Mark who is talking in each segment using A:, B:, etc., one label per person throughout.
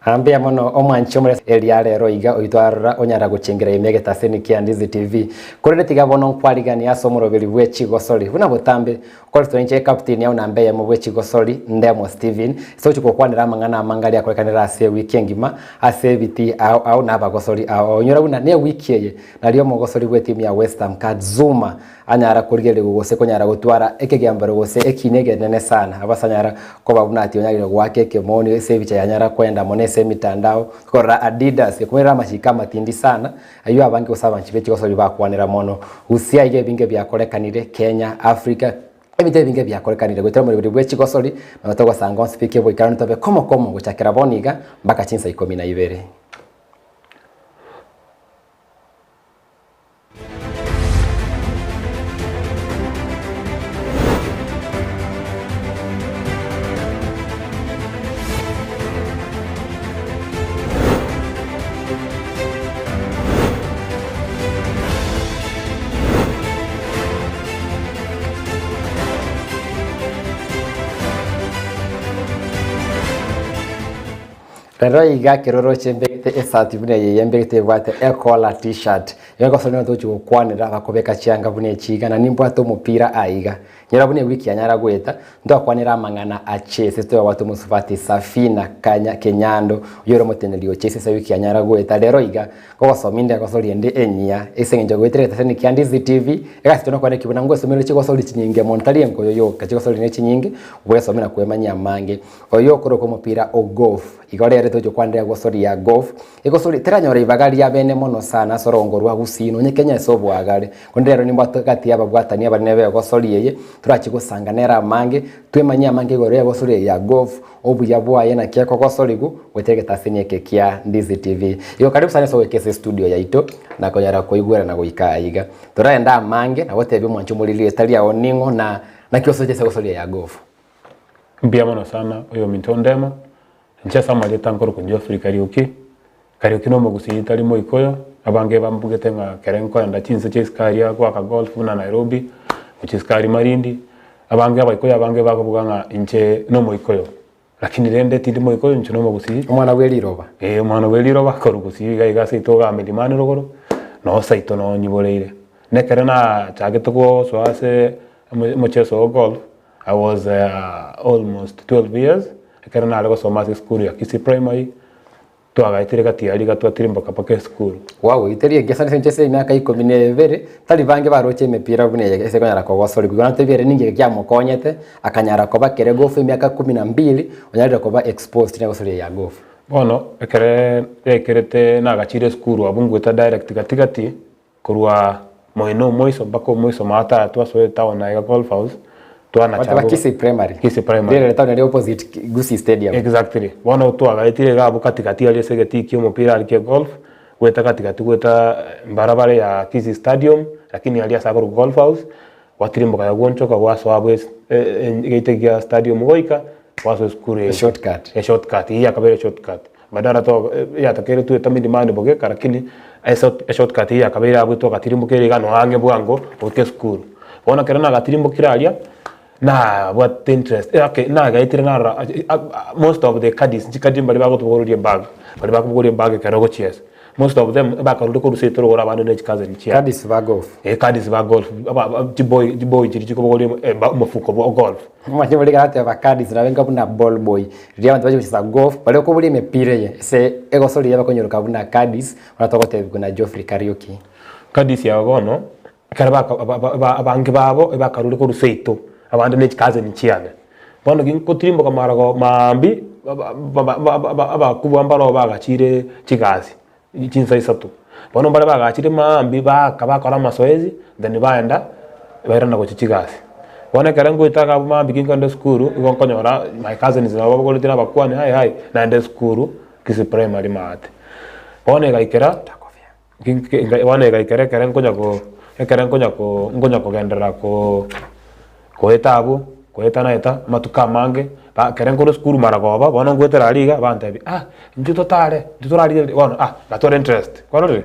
A: Ambia mono omwanchomre eliare roiga oitwarra onyara guchingira imege taseni kia Ndizi TV. Kurire tiga bono nkwarigani asomoro beli bwechi gosori. Buna botambe kwa tuenje captain ya unambe ya mwechi gosori ndemo Steven. So chuko kwanira mangana amangali akorekanira ase wiki ngima ase biti au naba gosori au nyora buna ne wiki ye na lio mogosori bwe timu ya West Ham Kazuma anyara kurigere gose konyara gutwara ekegambaro gose ekinege nene sana abasanyara ko babuna ati onyagire gwake kemoni ese bicha yanyara kwenda monese mitandao kora Adidas kumera mashika matindi sana ayo abange usaba nchibechi gosori bakwanira mono usia ige binge byakorekanire Kenya Africa ebite binge byakorekanire gwetera muri buri gosori na togo sanga speak boy kandi tobe komo guchakira boniga mbaka chinsa 12. Pero iga kiroro chembekete esati bune yembekete bwate ekola t-shirt yego sone to chuko kwanira bakobeka chianga bune chiga na nimbo ato mupira aiga nyara bune wiki anyara gweta ndo akwanira mangana achese to watu musufati Safina Kenyando yoro moteneli ochese sa wiki anyara gweta lero iga ko sominde ko soli ende enya esenje gwetere taseni kia Ndizi TV ega sitono kwa nekibuna ngwe somero chiko soli chinyinge montali enko yoyo kachiko soli ne chinyinge bwe somera kwemanya mange oyo koroko mupira o golf igore reto jo kwande Egosori Ya Golf Egosori teranyora ibagari ya bene mono sana sorongorwa gusino nyekenya sobo agare kondero nimba takati abagwatani abanebe Egosori yeye turachigusanga nera mange twemanya mange igore Egosori Ya Golf obu yabwaye na kiako Egosori gu wetege tasini kia Ndizi TV iyo karibu sana so wekese studio ya ito na konyara koigwera na goika iga turaenda mange na wote bimwanchumulili estalia oningo na kiosoje Egosori Ya Golf
B: mbia mono sana oyo mitondemo nchesa maje tankoro kunjo free karaoke no mogusita limo ikoyo abange bambugete nga kerenko anda chinse cheskaria kwa ka golf na Nairobi ucheskari Marindi abange abaikoyo abange bakobuganga inche no moikoyo lakini rende tidimo ikoyo ncho no mogusi
A: umwana weliroba
B: umwana weliroba korugusi ga seitoga milimani rogoro no saito no nyiboleire nekerena chagetoko so ase mocheso golf. I was almost 12 years kerana alego somasi school ya Kisi primary to agaitire gatiari gatwatire mboka pake school
A: wow iterie gesane senchese imyaka 12 tali bange baroche mepira bune ese konyara ko Egosori bigona tebere ninge kya mokonyete akanyara ko bakere golf imyaka 12 onyarira ko ba exposed ne Egosori Ya Golf
B: bono ekerete na gachire school abungweta direct gatigati kurwa moiso bako moiso mata twaso town na golf house
A: Wata Kisi primary. Dere town ya opposite Gusi Stadium.
B: Exactly. Wana utu agaitire gabu katikati ali segeti kio mpira ali golf. Weta katikati weta barabara ya Kisi Stadium lakini ali asagoro golf house. Watirimbo kaya gonchoka waso abwes geitegia stadium goika waso skure
A: shortcut.
B: Shortcut. Iya kabere shortcut. Badara to ya takere tu etamidi mande boge karakini shortcut iya kabere abuto katirimbo kere gano hange bwango oke skuru. Wana kerana katirimbo kiralia na what interest okay na gaitire na most of the caddies chikadim bali bago to go bag karogo chess most of them ba karudo ko rusetoro ora bando ne chikaze ni chia
A: caddies va golf
B: caddies va golf boy chiri ko go mafuko bo golf
A: mwaje bali garate va caddies na venga buna ball boy ria bantu baje golf bali ko buli mepire ye se Egosori yaba konyoruka buna caddies wanatoka te kuna Geoffrey karaoke
B: caddies ya gono karaba abange babo ba karudo ko ruseito abandi ne chikaze ni chiane bono ginkotirimbo kamarago mambi kubambaro bagachire chigazi chinsa isatu bono bare bagachire mambi bakora masoezi then baenda bairana go chigazi bono karango itaka mambi kinkondo skuru igonkonyora my cousins na bagolitira bakwani hai na ende skuru Kisi primary mate bono gaikera wana gaikera karango nyako ngonya ko gendera ko etabu etana eta matuka mange ba kerenko skuru maragoba bono gwetera liga bantebi njuto tare bono gatore interest kwarore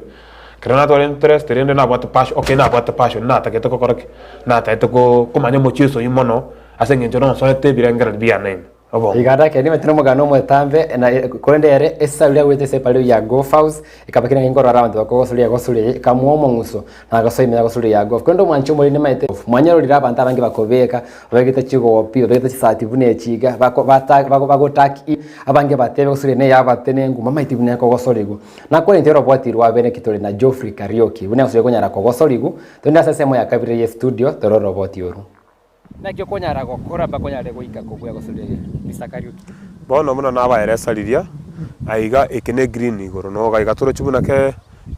B: kerana tore interest rende na bwata passion okay na bwata passion na ta ketoko korake na ta etoko kumanya mochiso yimono asenge njono so ete birengera bia name abo
A: igada ke ni metino mugano mwetambe na kwendere esa ulia wete se pale ya golf house ikabakina ngoro around bakogosuri kamuomo nguso na gasoime ya gosuri ya golf kwendo mwancho muri ni maite mwanyaro lira abantu abangi bakobeka bagita chigopi bagita chisati bune chiga bagotaki abangi batebe gosuri ne yabatene nguma maite bune kogosorigo na kweli ntero bwati rwa bene kitore na Geoffrey Karaoke bune gosuri konyara kogosorigo tonda sasa mo ya kabire ye studio toro roboti oru na kyo konyara gokora bakonyare goika kugwa gosuri Mr. Karaoke
B: bono muna naba eresariria aiga ikene green igoro no gaiga toro chibuna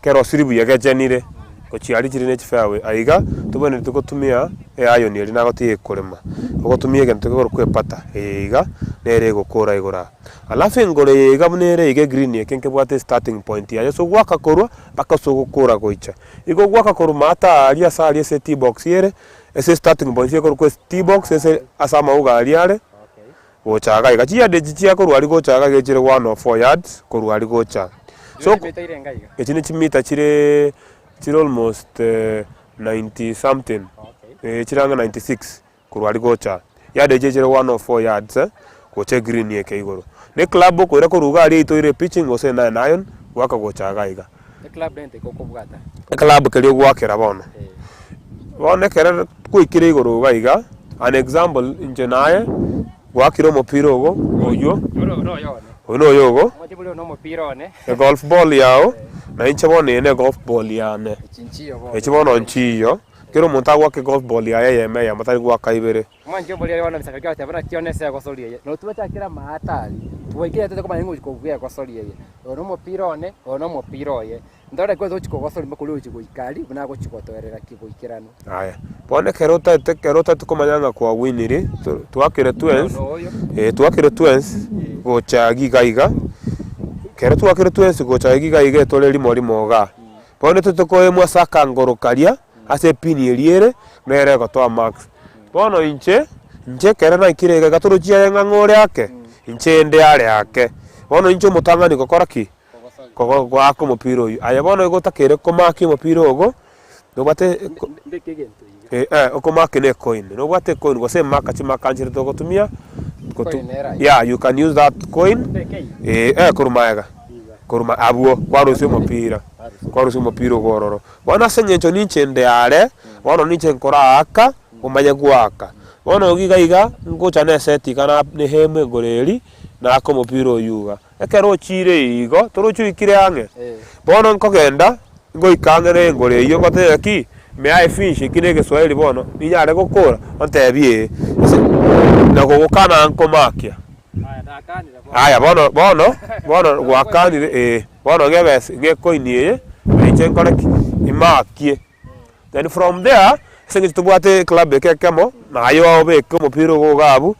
B: ke rosiribu yage genire ko chiari chirine chifawe aiga tubone tukotumia iron eri na gotie kurema ugotumia gento goro kwepata aiga nere gukora igora alafu ngore yiga bunere ige green yekenke bwate starting point ya so gwaka korwa bakaso gukora goicha igo gwaka koru mata alia sali set box yere ese starting point yeko ko t box ese asama uga aliare gochaga igachi ade chichia ko rwari gochaga gechire 104 yards ko rwari gocha so echine chimita chire almost 90 something chiranga 96 ko rwari gocha yade gechire 104 yards goche green yeke igoro ne club ko reko ruga ali toire pitching ose na iron waka gochaga iga
A: ne club dente ko kubwata
B: club kali gwakera bono bono kere kuikire igoro gaiga an example injenaye gwakiro mupira ogo oyo no yogo
A: no mupira one
B: golf ball yao na inche bone ne golf ball yane echibono nchiyo kero monta ke golf ball ya yeme ya matari gwaka ibere
A: manje ball ya wana misaka kwa bana kionese ya gosori ye no tubacha kira mahatari tuwekira tete kama ngo chikogwa gosori ye no mupira one no mupira oye ndore kwa zochiko gosori makulu uchiko ikali buna go chikotorera kigoikirano
B: aya bone kerota tukomanyanga kwa winiri tuakire twens tuakire twens gocha gigaiga kero tuakire twens gocha gigaiga toleri mori moga bone tutokoe mwasaka ngoro karia ase pini eliere mere gotoa max bono inche kera na ikirega gatoro chia ngangore yake inche ende ale yake bono inche mutangani gokora ki kogo gwako mupiro uyu aya bono igotakere komaki mupiro ogo no bate okomaki ne coin no bate coin gose maka chimakanjire to gotumia yeah you can use that coin kurumayaga kuruma abuo kwarusi mupira gororo bona senyencho ninche ende ale bono ninche nkora aka umanye gwaka bono gigaiga ngocha ne seti kana ne heme goreri na ako mupira uyuga ekero chire igo torochu ikire ange bono nkogenda ngo ikangere ngore iyo gote ki me ai fish ikine Kiswahili bono ninyare gukura ontebie na gukana nkomakia aya bono gwakanire bono gebes gekoinie inche nkore imakie then from there sengi tubwate club ekekemo na ayo obe ko mupira go gabu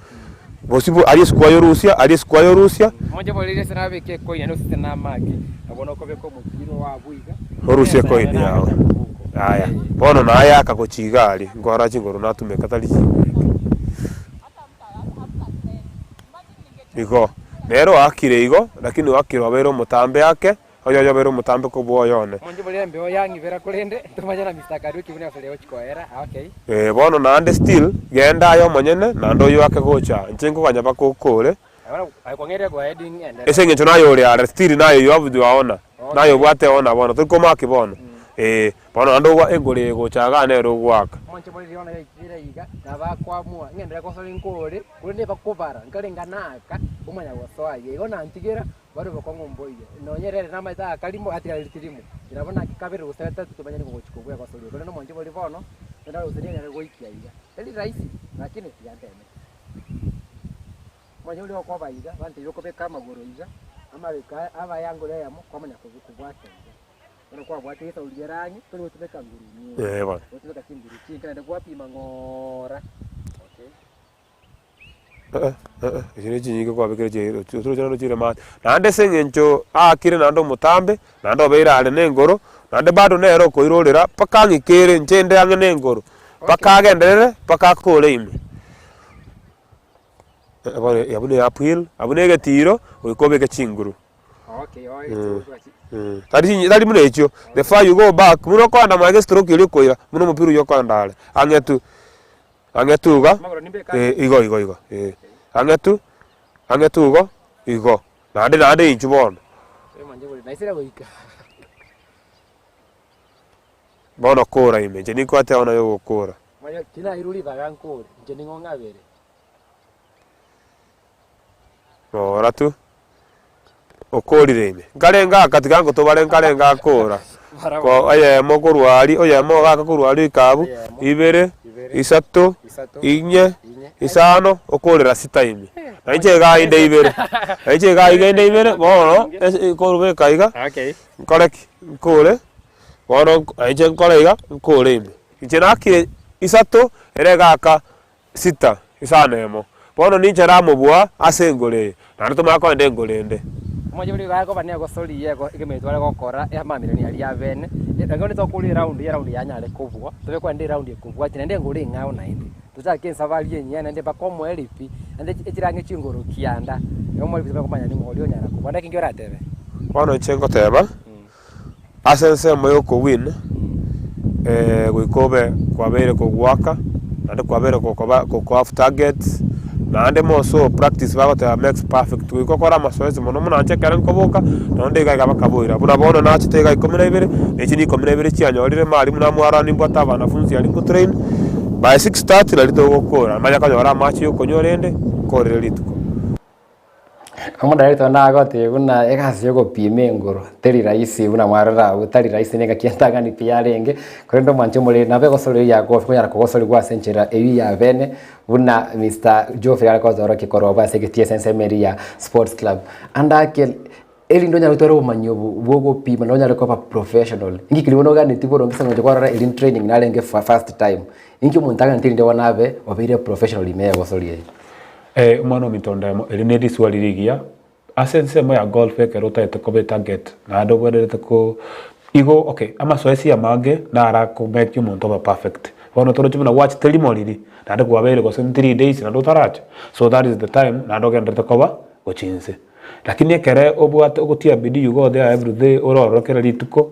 B: bosibu aliskwayo Rusia
A: moja bolile sana beke ko ino sitena magi abona ko beko mupira wa buiga
B: Rusia ko ini yao aya bono na aya akagochigali ngora chingoro natumeka tali igo nero akire igo lakini wakiro abero mutambe yake oyo bero mutambe ko boyone
A: monje bolile mbeo yangi vera kulende tumanya na Mr. Karaoke bune afale ochikoera okay
B: bono na ande still genda ayo monyene na ndo yo akagocha nchengo kanyaba ko kore
A: aikwangere go heading and
B: esenge tunayo ore are still nayo yo abudu aona nayo bwate ona bono tukomaki bono bono ando wa engore gochaga nero gwaka
A: monje bolile ona ikira iga na bakwamua ngendera ko soli nkore kulende bakubara nkalenga naka umanya wasoaye igona antigera baro bakongo mboye nonyerere namaita kalimo atika litirimu irabona kikabere useta tumanya ni kugochikogwa kwa soli kulendo monje bolile bono ndio usenia na goikia iga eli rahisi lakini yateme monje bolile kwa baiga bante yoko be kama goro iga ama beka aba yango le yamo kwa manya kubwata ono kwa bwate ita ulirangi tuli utubeka nguru
B: bwana
A: utubeka kimburu kinda kwa pima ngora
B: ejine chinyike kwa bekere je turo jana chire ma nande sengencho akire nando mutambe nando beira ale nengoro nande bado nero ko irorera pakangi kere nchende ange nengoro pakagenderere pakakole ime abune apil abune getiro uyikobeke chinguru
A: okay
B: tari mune echo the far you go back muno kwanda mage stroke ile koira muno mupiru yo kwanda ale angetuga igo angetu angetugo igo nade inchu bono
A: manje buri naisira goika
B: bono kora ime je niko ate ona yo gukura
A: manje kila iruri bagankore nje ningo ngabere
B: ora tu okorire ime ngarenga katika ngo tobare ngarenga kora ko aye mo kurwari oye mo gaka kurwari kabu ibere isatu inye isano okorera sita ime naije ga inde ibere naije ga inde ibere bono korube kaiga
A: okay
B: correct kore bono naije korega kore ime ije nakire isatu ere gaka sita isanemo bono ninje ramubwa asengore naruto mako ende ngorende
A: mwaje buri bako bane Egosori yego igemetware gokora yamamire ni ali avene ngone to kuli round ya nyale kubwa tobe kwa ndi round kubwa tinende nguri ngao na indi tutake safari yenye nende bakomo elipi ande echirange chingoro kianda yomo biza kumanya ni ngolio nyara kubwa ndaki ngora tebe
B: bono chengo teba asense moyo ko win gwikobe kwabere ko gwaka nande kwabere ko off targets nande mo so practice bagote makes perfect gwikokora amasoezi muno muna nchekera nkoboka nonde ga bakaboira buna bono na chitega 12 nechi ni 12 chianyorire mali muna mwara nimbo tabana funzi ali ko train by 6:30 lalito gukora manya kanyora match yo konyorende korere lituko
A: Kama director na agote una ekasi yoko pime ngoro teri raisi una mwarara utari raisi nega kientaga ni pia renge kwendo mwancho mole na Egosori Ya Golf kunya ko Egosori gwa senchera ewi ya vene una Mr. Geoffrey aliko zoro kikoroba sekitie sense meria sports club anda ke eli ndonya rutoro manyobu bogo pima ndonya reko pa professional ingi kilibono gani tipo rombisa ngo kwa elin training na lenge first time ingi muntaga ntinde wanabe obire professional ime Egosori
B: umano mitondemo elinedi swalirigia asense mo ya golf kerota etokobe target na adobere ko igo okay ama soesi ya mage na ara ko make you monto perfect wono toro chimuna watch telimoliri na ndo kwabere ko 3 days na do taracha so that is the time na ndo gende tokoba go chinse lakini kere obwate ogotia bidi you go there every day ororo kera lituko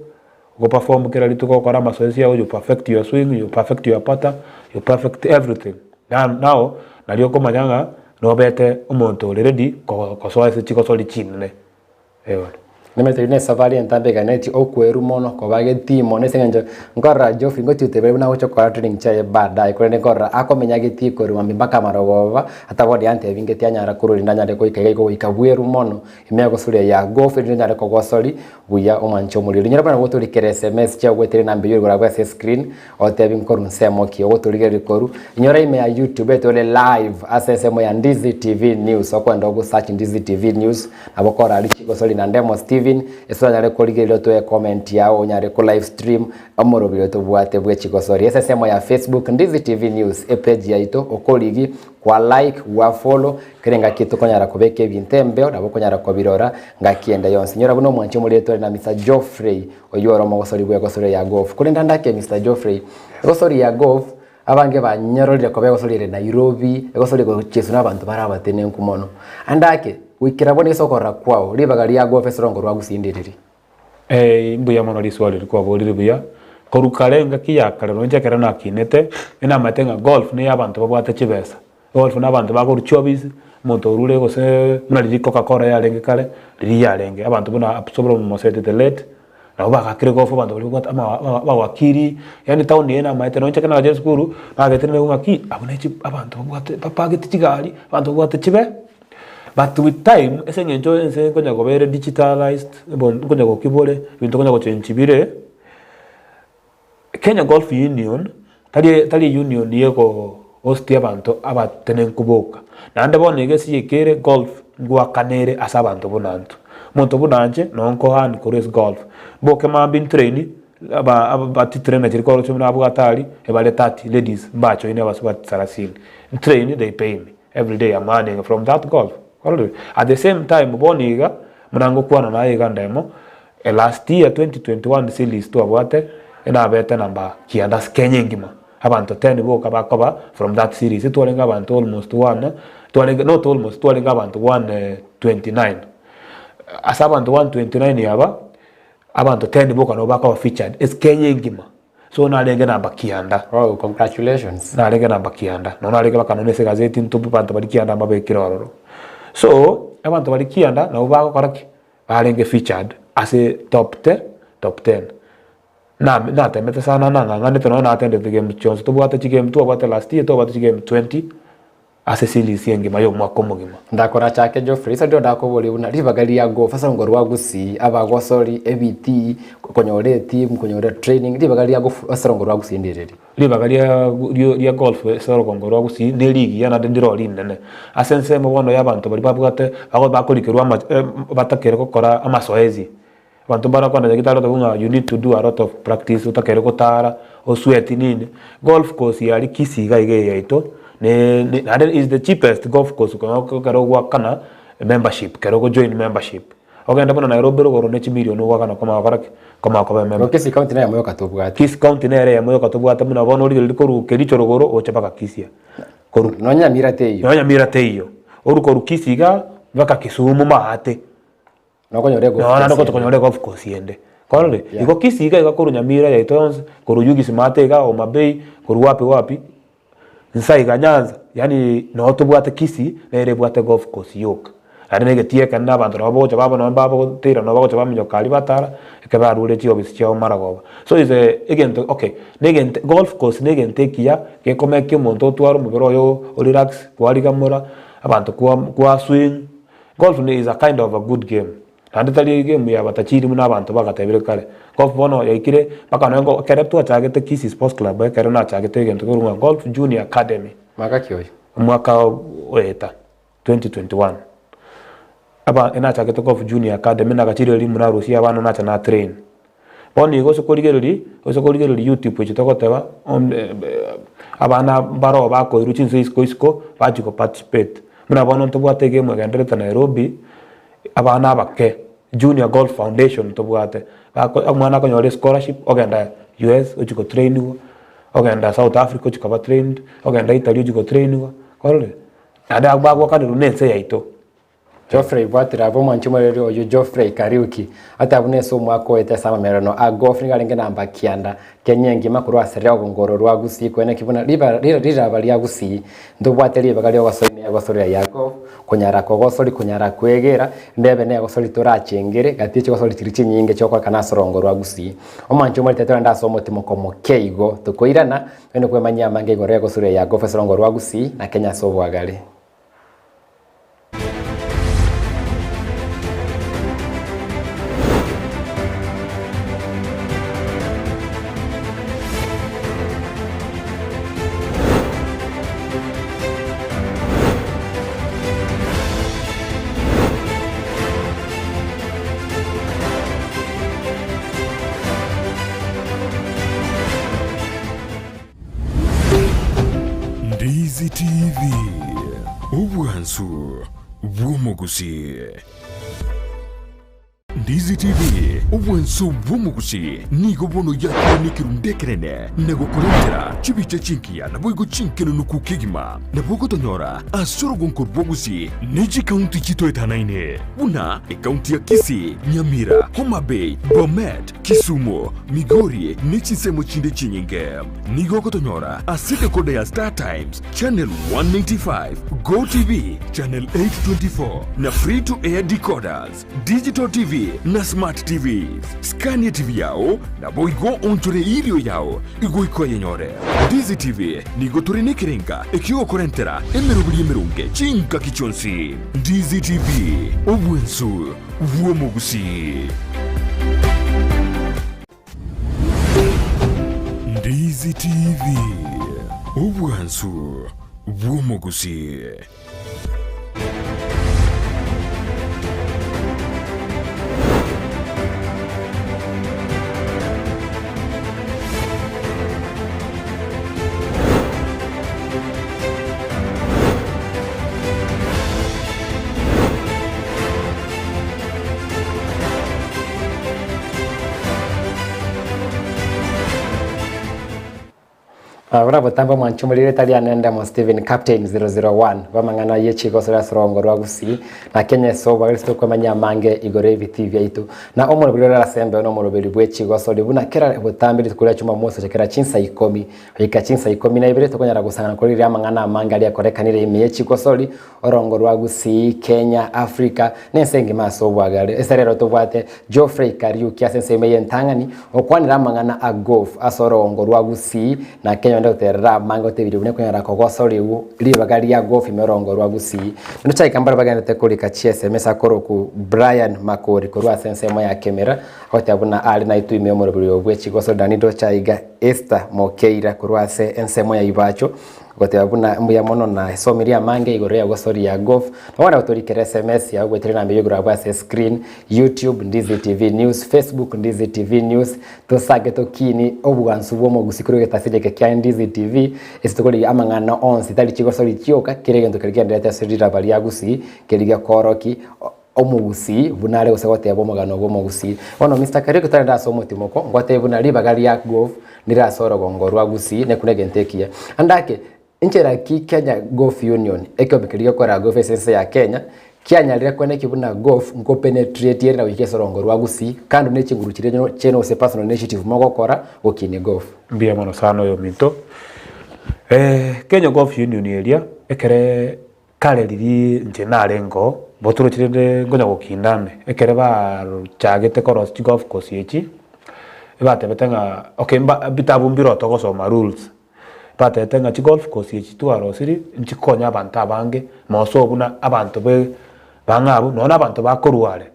B: go perform kera lituko kora masoesi ya you perfect your swing you perfect your pattern you perfect everything now na rio ko manyanga no bete umuntu ready ko soa ese chiko soli chinne ewa
A: nemeterine safari entambe ganeti okweru mono ko bage timo nesenga ngora Geoffrey ngoti utebe na ucho kwa training chaye bada ikorene ngora akomenya giti ko rumambi mpaka marogova atabodi ante vingeti anyara kururi ndanyare ko ikego ikabweru mono ime Egosori Ya Golf ndanyare ko Egosori buya omancho muri nyara bana goturi kere SMS cha gwetere nambe yuri gora kwa screen otebi nkoru nsemo ki goturi gere koru nyora ime ya YouTube etole live asesemo ya Ndizi TV News okwenda go search Ndizi TV News abokora ali Egosori na Ndemo Steven eso nyare ko ligero to comment yao nyare ko live stream amorobiro to bwate bwe Egosori esesemo ya Facebook Ndizi TV News page yaito okoligi kwa like wa follow kirenga kitu konyara kubeke bintembe nabo konyara ko birora ngakienda yonse nyora buno mwanche muri eto na Mr. Geoffrey oyoro mo Egosori bwe Egosori Ya Golf kulenda ndake Mr. Geoffrey Egosori Ya Golf abange banyarorire ko Egosori Nairobi Egosori ko chesu nabantu barabatene nkumono andake wikirabone isokora kwao libagali ya golf esorongo rwagusindiriri
B: mbuya mono liswali kwa bolire buya korukarenga kiyakara nonje kera nakinete ina matenga golf ni abantu babwate chibesa golf nabantu bakoruchobisi muntu urule gose mnali Coca-Cola yarenge kale riri yarenge abantu buna absorb mu mosete the late na bakakire golf abantu bali ama bawakiri yani town yena maite nonje kana je skuru bagetene ngaki abunechi abantu babwate papagete chigali abantu babwate chibe. But with time, essentially enjoy konya go very digitalized, bon konya go kibole, bintu konya go chenchibire. Kenya Golf Union, tali union yeko host abantu abatenen kuboka. Na ndabo negesi yekere golf gwa kanere asabantu bonantu. Muntu bunanje nonko han kores golf. Boke ma bin traini aba titrena jiriko chumna abu atali ebale 30 ladies bacho ine basubat sarasin. Train they pay me every day I'm earning from that golf. At the same time, boniga mnango kuana na iga ndemo last year 2021 series to abate ena beta namba kiandas Kenya ngima abantu 10 boka bakoba from that series it walenga abantu almost one not almost walenga abantu 129 asabantu 129 yaba abantu 10 boka no bakoba featured is Kenya ngima so na lenge namba kianda
A: oh congratulations
B: na lenge namba kianda no na lenge bakanone se gazeti ntupu bantu bali kianda mabekira ororo So abantu bali kianda na ubako koraki balenge featured as a top 10 na temete sana na ngani to na attend the game chons to bwata game to bwata last year to bwata game 20 as a series yengi mayo mwako mugima
A: ndakora chake Geoffrey sa ndio ndakobole una ribagali ya golf asa ngoro wagusi abagosori EBT konyore team konyore training ribagali ya golf asa ngoro wagusi ndiriri
B: ribagali ya golf asa ngoro wagusi ne ligi yana ndiro linene asense mo bono yabantu bali babwate ago bakolikirwa batakere kokora amasoezi bantu barakwana gitaro to you need to do a lot of practice utakere kotara osweti nini golf course yali kisiga ige yaito that is the cheapest golf course karo wakana membership karo join membership ogenda bona Nairobi ro ne chimilion wakana kama member
A: Kisi county na yamoyo katobwata
B: Kisi county na area yamoyo katobwata muna bona uri likoru kericho rogoro ochapaka kisia
A: koru nonya mira teyo oru koru kisiga baka Kisumu mahate nokonyore
B: golf course yende korole iko kisiga iko Nyamira yaito koru yugi simatega o mabei koru wapi nsaiga Nyanza yani no tubwate kisi nere bwate golf course yok ari negetie kana abantu rabo babo no babo tira no babo bamenyo kali batara ke barule chi obisi chao maragoba so is again okay negen golf course negen tekia ke komeke monto twaro mubiro yo relax kwali kamura abantu kwa swing golf is a kind of a good game and tali game ya batachiri muna abantu bagatebere kale golf bono yakire bakano kereptu achagete kisi sports club kare na achagete gento kurunga golf junior academy mwaka weta 2021 aba ina achagete golf junior academy na gachire limu na rusi abana na chana train boni igo sokoligereri YouTube chitokoteba abana baro bako iruchinse isko bachiko participate muna bono tobwate game agendereta Nairobi abana bake Junior Golf Foundation tobwate mwana konyore scholarship ogenda US uchiko train ogenda South Africa uchiko trained ogenda Italy uchiko train korole ada bagwa kandi runense yaito
A: Geoffrey bwatira bo manchimo rero oyo Geoffrey Kariuki atabune so mwako ete sama merano a golf ngalenge namba kianda kenyengi makuru asere ogongoro rwagusi kwene kibuna riba bali yagusi ndobwateri bagali ogasoni agosori yako kunyara kogosori kunyara kwegera ndebe ne agosori torachengere gatiche gosori tirichi nyinge chokwa kana sorongo rwagusi omanchimo tetera ndaso mutimo komo keigo tukoirana ene kwemanya mange gore agosori yako fesorongo rwagusi na Kenya sobwagale
C: Ndizi TV Ubwansu Bwumugusi Ndizi TV Ubwansu Bwumugusi Nigo bono yakire nikirundekerene Nego kurendera Chibiche chinkia Naboigo chinkeno nukukigima Nabogo tonyora Asoro gonkor bwogusi Neji kaunti chito etanaine Una kaunti ya Kisii Nyamira Homa Bay Bomet Kisumu Migori Nechisemo chinde chinyinge Nigo kotonyora Aside kode ya Star Times Channel 195 Go TV Channel 824 Na free to air decoders Digital TV na Smart TVs Scania TV yao na boigo onchore ilio yao Igo iko yenyore Ndizi TV nigo turine kirenga Ekio korentera emerubili emerunge Chinka kichonsi Ndizi TV Obwensu Uomogusi Ndizi TV Obwensu Uomogusi
A: Ora botamba mwanchumulire tali nenda mo Steven Captain 001 bamangana yechigo sura sorongo rwagusi na Kenya so bagalisto kwa manyamange igore biti byaitu na omoro bilora sembe no moro bili bwechigo so libuna kera botambiri tukura chuma mose chekera chinsa 10 hika chinsa 10 na ibire tukonyara gusangana kuri ria mangana amanga ali akorekanire imi yechigo soli orongo rwagusi Kenya Africa nensengi maso bwagale eserero tubwate Geoffrey Kariuki asense meyentangani okwanira mangana a golf asorongo rwagusi na Kenya ndo terra mango te video ne kunyara kogoso liu libagari ya golf imerongo rwagusi no chai kambara bagana te kulika SMS akoro ku Brian Makori kurwa sense mo ya kamera hote abuna ali na itu ime omoro buli obwechi goso danido chaiga Esther Mokeira kurwa se ensemo ya ibacho gote abuna mbuya mono na somiria mange igore Egosori Ya Golf no wana utorikere SMS ya gwetere na mbiyo gura bwa screen YouTube Ndizi TV News Facebook Ndizi TV News tosage tokini obugansu bwo gusikuru getasije kya Ndizi TV isitokoli amangana onsi tali Egosori kyoka kirege kirigenda ya sirira bali yagusi kiriga koroki omugusi bunale usegote abo magano bo mugusi ono Mr. Kariko tanda so mutimoko ngote bunali bagali ya golf nira soro gongorwa gusi ne kunege ntekia andake inchera ki Kenya Golf Union ekyo bikiriyo kora golf essence ya Kenya Kenya lira kwene kibuna golf ngo penetrate yera wike sorongo rwagusi kandi ne chingurukire cheno se personal initiative magokora okine golf
B: mbia mono sana yo minto Kenya Golf Union area ekere kale liri njenarengo botoro chirende ngonya gukindane ekere ba chagete koros golf course yechi ibate betenga okay bitabumbiro togosoma rules bate betenga chi golf course yechi tuarosiri nchikonya abantu abange moso buna abantu be bangabu nona abantu bakoruale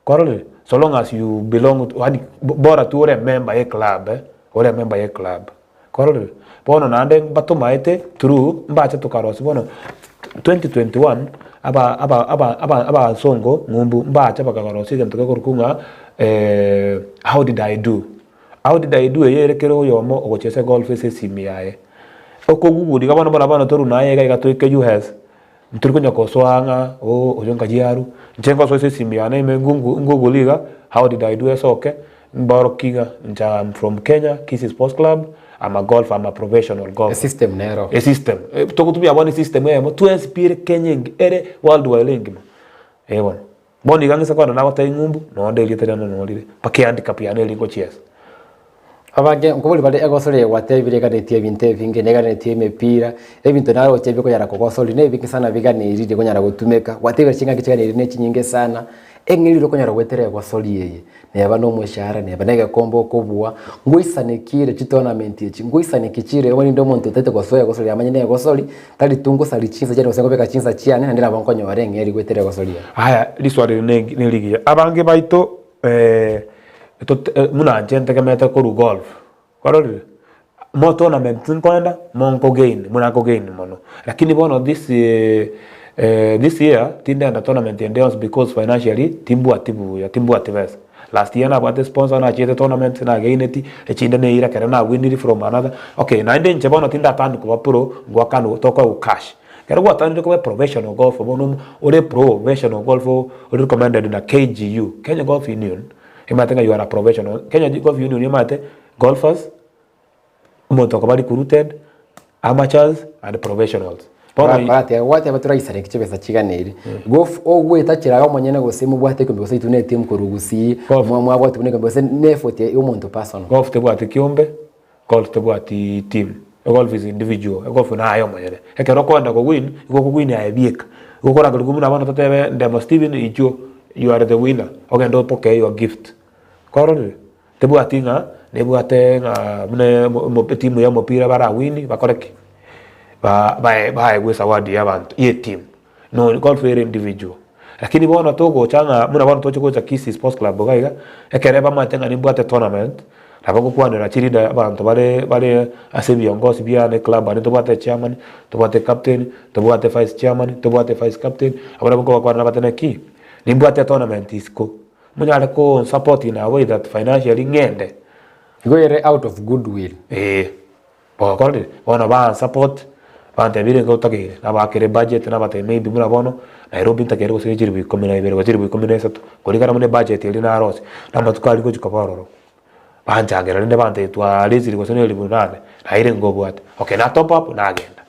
B: korole so long as you belong to bora tu ore member ye club ore member ye club korole bono nande batomaete through mbache tukarosi bono 2021 aba songo ngumbu mbache bakarosi gento korukunga how did I do yerekero yomo ogochese golf ese simiaye okogugudi kabana bana toru naye ga gatoike US nturikunya koswanga ojonga jiaru nchengo so ese simiane mengungu liga how did I do esoke mborokiga I'm from Kenya Kisi Sports Club I'm a golfer, I'm a professional golfer.
A: A system nero.
B: A system. Tokutubia boni system emo tu inspire Kenya ere world wide bwana. Boni gangisa kwa na wata ngumbu no ndeli tena no ndeli. Pakiandika piano lingo cheers.
A: Abage ngobuli bade Egosori watebire kade tie binte vinge negane tie mepira ebintu naro tebe ko yara kokosoli ne biki sana bigane iride ko nyara gutumeka watebire chinga kichigane irine chinyinge sana engiriro ko nyara gwetere Egosori yeye neba no mushahara neba nege kombo kobua nguisanekire chi tournament yechi nguisanekire woni ndo muntu tete gosoya Egosori amanye ne Egosori tali tungo sali chinza jeno sengo beka chinza chiane ndira bankonyo warenge eri gwetere Egosori
B: haya liswari ne ligiye abange baito muna gente que mete koru golf korore mo tournament nkwenda monko gain muna ko gain mono lakini bono this year tinda tournament endurance because financially timbu atives last year na bate sponsor na chete tournament na gaineti echinda ne ira kera na winiri from another okay na inde nche bono tinda tanu ko pro gwakano toko cash kera gwatanu ko professional golf bono ore professional golf ore recommended na KGU Kenya Golf Union imatenga you are a professional Kenya Golf Union imate golfers umuntu akabari recruited amateurs and professionals
A: Bate wate batura isare kichebesa chiganeri golf ogweta kiraga monyene gosimu bwate ko mbose itune team korugusi mwa bwate bune mbose nefort yo muntu personal
B: golf te bwate kiombe golf te bwate team golf is individual golf na ayo monyene ekero kwenda ko win ya bieka ukora ko na bana totebe ndemo Steven ijo you are the winner ogendo poke your gift korore te bwate nga ne bwate nga mo timu ya mopira bara win bakoreki ba gwesa wadi y'abantu ye team no golf ere individual lakini bona togo changa muna bona tocho cha Kisi Sports Club gaiga ekereba matenga ni bwate tournament nabako kwanira chirida abantu bare asebi ongosi bia ne club ani to bwate chairman to bwate captain to bwate vice chairman to bwate vice captain abara bako kwanira batene ki ni bwate tournament isko munyale ko support in a way that financially ngende
A: go out of goodwill
B: bo koride bona ba support bante bire ko take na ba kere budget na bate maybe muna bono Nairobi takere ko sejiri bi komina ibere ko jiri bi komina sato ko ligara mune budget ili na aros na matukali ko chukabaro banja ngera nde bante twa leziri ko sene libunane na ire ngobwate okay na top up na agenda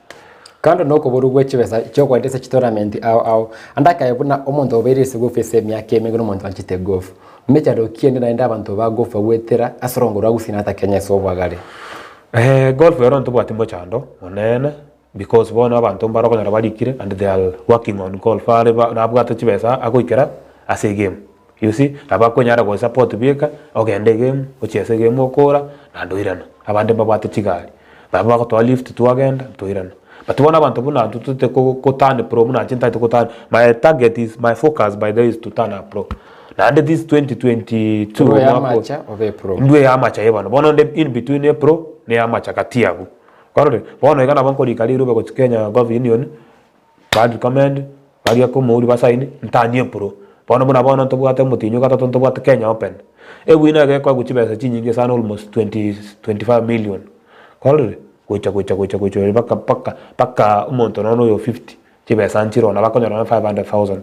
A: kando noko borugwe chibesa chokwa ndese tournament au andaka yabuna omuntu oberese go face myaka emego n'omuntu anchite golf mecha dokiende na abantu ba golf wetera asorongora gusina ata Kenya so bwagare
B: golf yaro ntubwate mo chando onene because bona abantu mbaro konyara barikire and they are working on golf ale nabwate chibesa agoikera ase game you see abakonyara go support bieka ogende game ochese game okora na ndoirana abande babwate chigari baba ko lift tu agenda ndoirana but bona abantu buna tutute ko turn pro muna chinta to turn my target is my focus by the is to turn a pro na under this 2022
A: amateur of a pro
B: ndwe amateur yebana bona in between a pro ne amateur katiabu korore bona igana banko likali rube ko Kenya Golf Union bad recommend bali ko muri basaini ntanie pro bona ntobwate mutinyo kata ntobwate Kenya Open wina ke kwa guchibesa chinyingi sana almost 25 million korore kucha paka umuntu nono yo 50 chibesa nchiro na bakonyora 500,000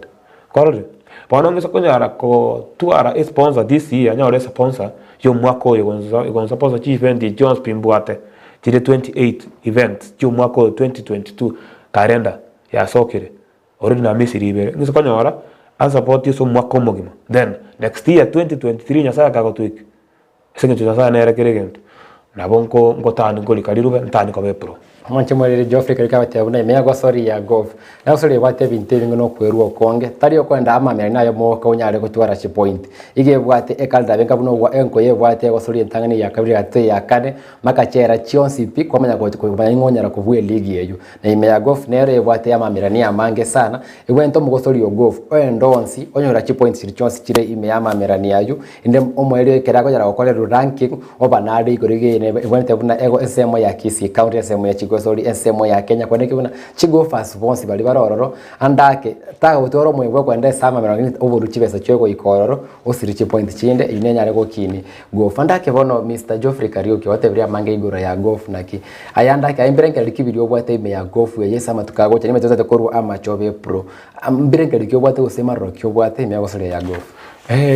B: korore bona ngisa konyara ko tuara sponsor this year anya sponsor yo mwako yo sponsor chief event Jones Pimbwate tire 28 events yo mwako 2022 calendar ya sokere already na misiri ibere ngisa konyora and support so mwako mogima then next year 2023 nyasa ka gotwik singe nyasa na erekeregent nabonko ngotani ngoli kalirube ntani ko bepro
A: Mwanche mwere Geoffrey kali kabate abuna imenya Egosori Ya Golf na usori bwate binte ngo no kweruo konge tari okwenda amamera nayo moka unyare kutwara chi point ige bwate ekalda benga buno wa enko ye bwate Egosori entangani ya kabiri ate ya kane makachera chionsi pi kwa manya ko ngonyara kuvuye ligi yeyo na imenya golf nere bwate amamera ni amange sana igwento mugosori yo golf oyendonsi onyora chi point siri chionsi chire imenya amamera ni ayo inde omwere kerago yara okorera ranking obanade igorige ne bwate buna ego SM ya Kisii county SM ya Egosori SM ya Kenya kwene kibuna chigo fast bonsi bali barororo andake taga utoro mwebwe kwende sama merangini oburu chibesa chwego ikororo osirichi point chinde inenya rego kini golf andake bono Mr Geoffrey Kariuki watebria mange igoro ya golf naki ayandake aimberenke likibiri obwate ime ya golf ye sama tukago cyane metoza tekoru amachobe pro amberenke likobwate usema rokyo bwate ime Egosori Ya Golf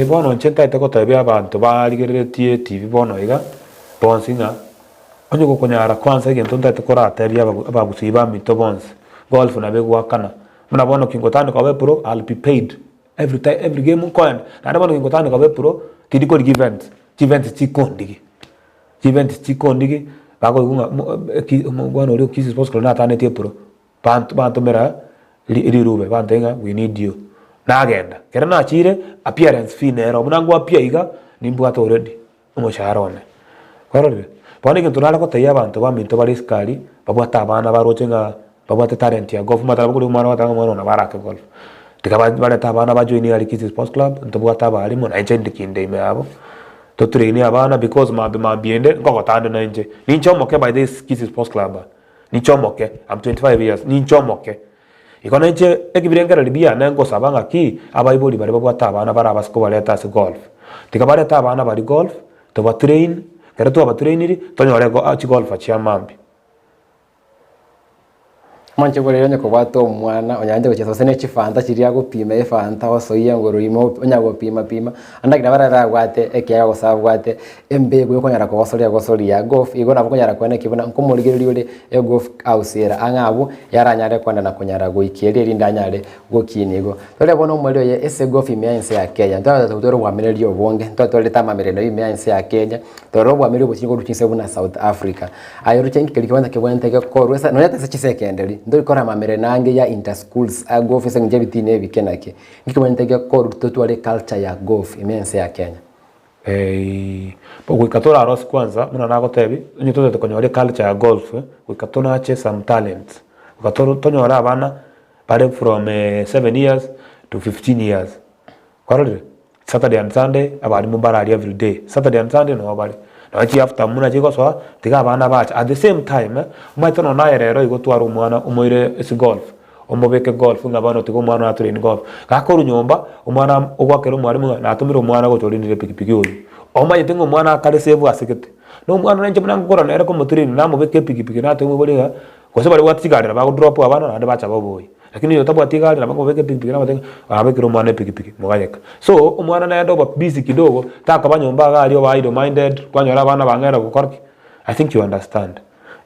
B: bono nchenta iteko tabia abantu baligeretie TV bono iga bonsinga onye gukonyara kwanza igento ndatekora atabia abagusiba mito bonse golf na begwa kana muna bono kingotani kwa pro I'll be paid every game coin na bono kingotani kwa pro tidiko event chikondigi bako igunga mwana uri Kisii Sports Club na tane tie pro bantu mera lirube bantenga we need you na agenda kera na chire appearance fee nero munangu apia iga nimbwata already umushahara one korore pone ke tunala ko taya abantu baminto bari skali babwata abana barochenga babwata talent ya golf matara bukuri mwana watanga mwana na baraka golf tikaba barata abana ba join ya Kisii Sports Club ntobwata bali mo na nje kinde ime abo to train abana because mabiende ngoko tande na nje ni chomoke by this Kisii Sports Club ni chomoke I'm 25 years ni chomoke ikona nje ekibirengera libia nango sabanga ki abayiboli bari babwata abana barabasko baleta se golf tikabareta abana bari golf to ba train kera tu abatrainiri tonyore go achi golf achia mambi
A: Mwanche bore yonye ko bato mwana onyanje gocheza sene chifanta chiria gupima efanta osoye ngoro imo onyago pima andakira barara gwate ekya gosaba gwate embego yokonyara ko Egosori Ya Golf igona bukonyara kwene kibona nkomurigiriri uri e golf ausera angabo yaranyare kwanda na konyara go ikiri rindanyare go kinigo tole bono mwelio ye ese golf imyanse ya Kenya ntotoro bwamere obonge ntotole tamamere no imyanse ya Kenya toro bwamere bukingo rukinse buna South Africa ayo rukengi kilikibanda kibonete ko rwesa no yatase chisekenderi ndo ikora mamere nange ya interschools golf senje bitine bikenake ngikibonete ko rutotwale culture ya golf imyanse ya Kenya
B: gwikatora arosi kwanza muna nago tebi nyitote tukonyore culture ya golf gwikatona ache some talents gwikatora tonyora abana pare from 7 years to 15 years kwarore Saturday and Sunday abari mubarari every day Saturday and Sunday no abari na chi after muna chiko so tiga abana bacha at the same time maitono na erero igotwara umwana umoire isi golf omobeke golf ngabano tigo mwana atrain golf gakoro nyomba umwana ogwakero mwarimu na atumira umwana gotorindire pikipiki oyu omaye tengo mwana akale save asekete no mwana nanje mwana ngora na erako motorini na mobeke pikipiki na tengo boliga kose bali watigarira ba drop abana na bacha baboyi lakini yo tabwa tigarira ba mobeke pikipiki na matenga abeke umwana pikipiki mogayeka so umwana na ndo busy kidogo taka banyomba gali yo idle minded kwanyora abana bangera gukorki I think you understand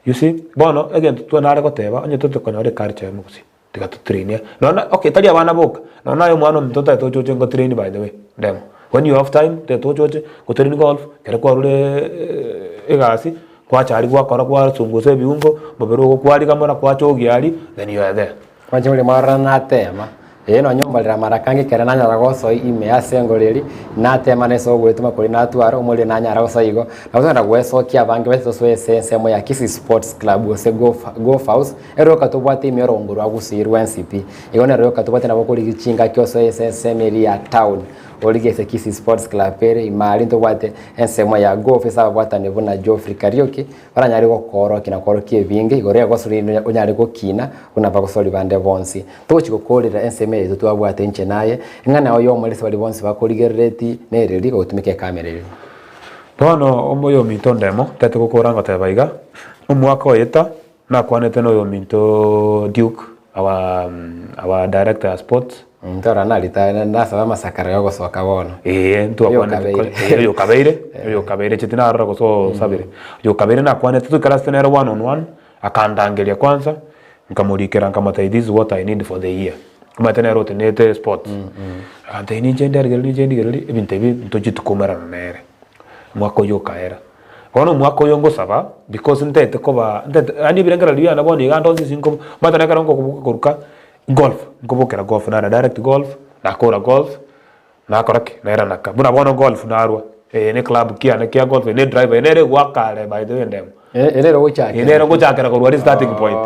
B: You see, bono again tu na ko teba onye to ko nyore culture mu kusi tika to train no okay tali abana boka no na yo mwana mtoto to choche ngo train by the way dem when you have time te to choche go train golf kere kwa rule egasi kwa chari kwa kora kwa sunguse biungo mabero kwa ali kamera kwa chogi ali then you are there
A: kwa chimule mara na tema no nyomba lira marakangi kera nanya ragoso ime asengoreri na tema neso gwetuma kuri natwaro umule nanya ragoso igo na gweso kia bangi weso so semo ya Kisi Sports Club ose golf house ero katobwate imero nguru agusirwa NCP igone ero katobwate na bokuri gichinga kyoso semeri ya town oligese Kisi Sports Club pere imari ntobwate ensemo ya golf esa bwata nebuna Geoffrey Karaoke baranyari gokoro kina koro kiebinge igore gosuri unyari gokina una bagosori bande bonsi tochiko kolera ensemo yetu twabwate nche naye ngana oyo mulisi bali bonsi bakoligereti nereri gotumike kamera iri
B: bono omoyo minto ndemo tete gokoranga tebaiga omwaka oyeta na kwanete no yo minto Duke our director of sports
A: ndora nalita ndasaba masakara yo gosoka bono
B: ntu akwanete yo kabeire chitina arora goso sabire yo kabeire na kwanete tu karastenera 1 on 1 akandangelia kwanza nkamurikera nkamata this is what I need for the year kuma tena rote nete sports ante ni gender gerli ebintebi ntojitu komera nere mwako yo kaera kono mwako yo ngosaba because ntete koba ani birengera liya naboni gando sinko matana karongo kuruka golf ngobokera golf na direct golf na kora golf na korake na era naka buna bono golf na arwa ne club kia na kia golf ne driver ne re wakale by the way ndem
A: enero gochake
B: enero gochake ko wari starting point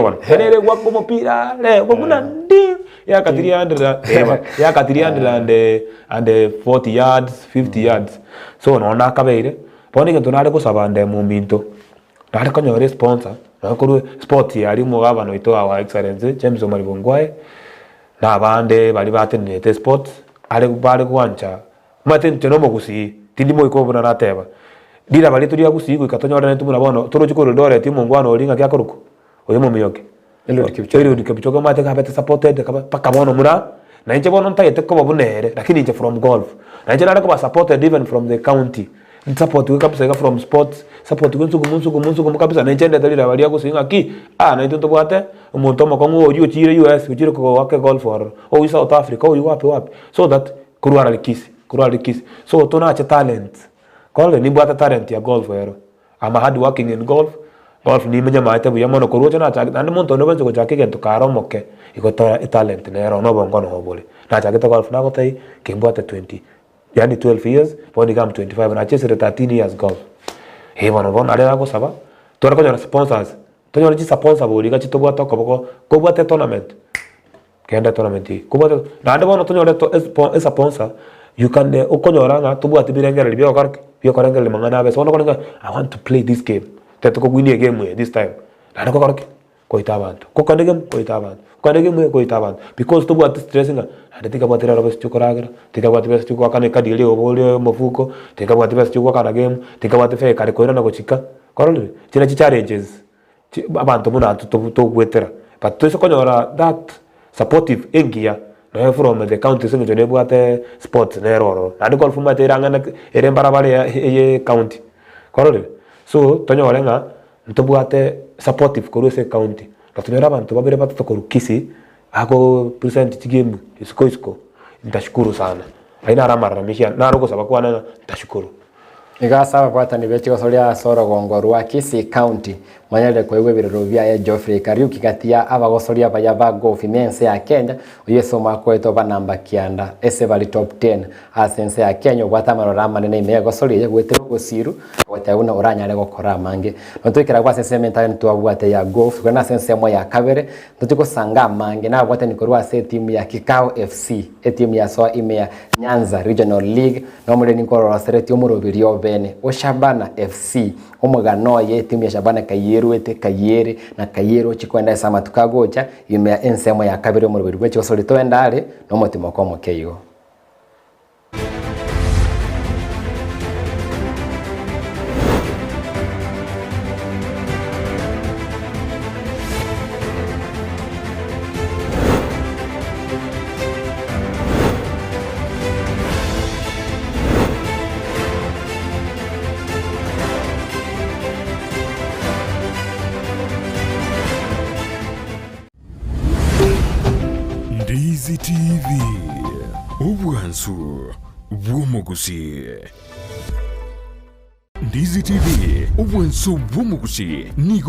B: won enere wako mopira le buna ndi ya katiri and 40 yards 50 yards so no na kabeire poni ke tunare ko sabande muminto nare ko nyore sponsor na ko sport yari mugaba no ito our excellence James Omari Bongwae na bande bali batenete sports ale bali kwancha maten tenomo kusi tilimo iko buna nateba dira bali turi agusi ko katonyora netu muna bono toro chiko dore timo ngwano olinga kya koruko oyo mumiyoke Eliud Kipchoge mate kabete supported paka bono mura na nje bono ntayete ko babunere lakini nje from golf na nje nare ko supported even from the county support we kabisa from sports support we nsugu kabisa na nje ndalira bali agusinga ki na ito bwate umuntu makongo oyo chire US uchire ko wake golf or o South Africa o wapi so that kuruara likisi so tuna cha talent kole ni bwata talent ya golf ero ama hard working in golf ni menya maite bu yamono korucho na chake ande muntu ndo ko chake gento karomoke iko talent ne ero no bongo no bole na chake to golf na ko tai kimbwata 20 yani 12 years boni kam 25 na chese 13 years golf bono ale ko saba to ko jona sponsors to jona sponsor boli ga chito bwata ko bwata tournament kenda tournament ko bwata na ande bono to jona to sponsor you can okonyora na to bwata birengera libyo karke bio karengera mangana be so no ko I want to play this game teto ko win a game this time na ko karke ko itabantu ko kandegem ko itabantu kandegem ko itabantu because to bwata stressing ande tika bwata ro bes chukuragira tika bwata bes chukwa kana kadile obole mafuko tika bwata bes chukwa kana game tika bwata fe kare ko ina ko chika korole chira challenges abantu muna to gwetera but to so konyora that supportive engia no from the county singo ne bwate sports ne roro na de golf mate rangana ere barabare ye county korole so tonyore nga ntobwate supportive ko se county katunera abantu babere batato ko Kisi ako present tigemu isko ndashukuru sana aina ramara mishia na roko sabakwana ndashukuru
A: igasaba bwata ni bechi gosoria soro gongorwa Kisi County manyale kwa iwe biroro bya Geoffrey Karaoke katia abagosoria baya ba golf mense ya Kenya uyeso makweto ba namba kianda ese bali top 10 asense ya Kenya bwata marora manene ime gosoria gwete gosiru watauna oranyale gokora mange notwikira kwa sense mental ntu abwate ya golf kwa na sense mo ya kabere ntuko sanga mange na bwate nikorwa se team ya Kikao FC team ya so ime ya Nyanza Regional League no mure nikorwa sereti omurobirio bene Oshabana FC omugano ye timu ya Shabana Kayere na Kayero chikwenda sama tukagocha yume ya ensemo ya kabiri mu rubiri gwe solito endale no mutimo ko mukeyo
C: Ndizi TV obwansu bw'omugusi. Ndizi TV obwansu bw'omugusi nigo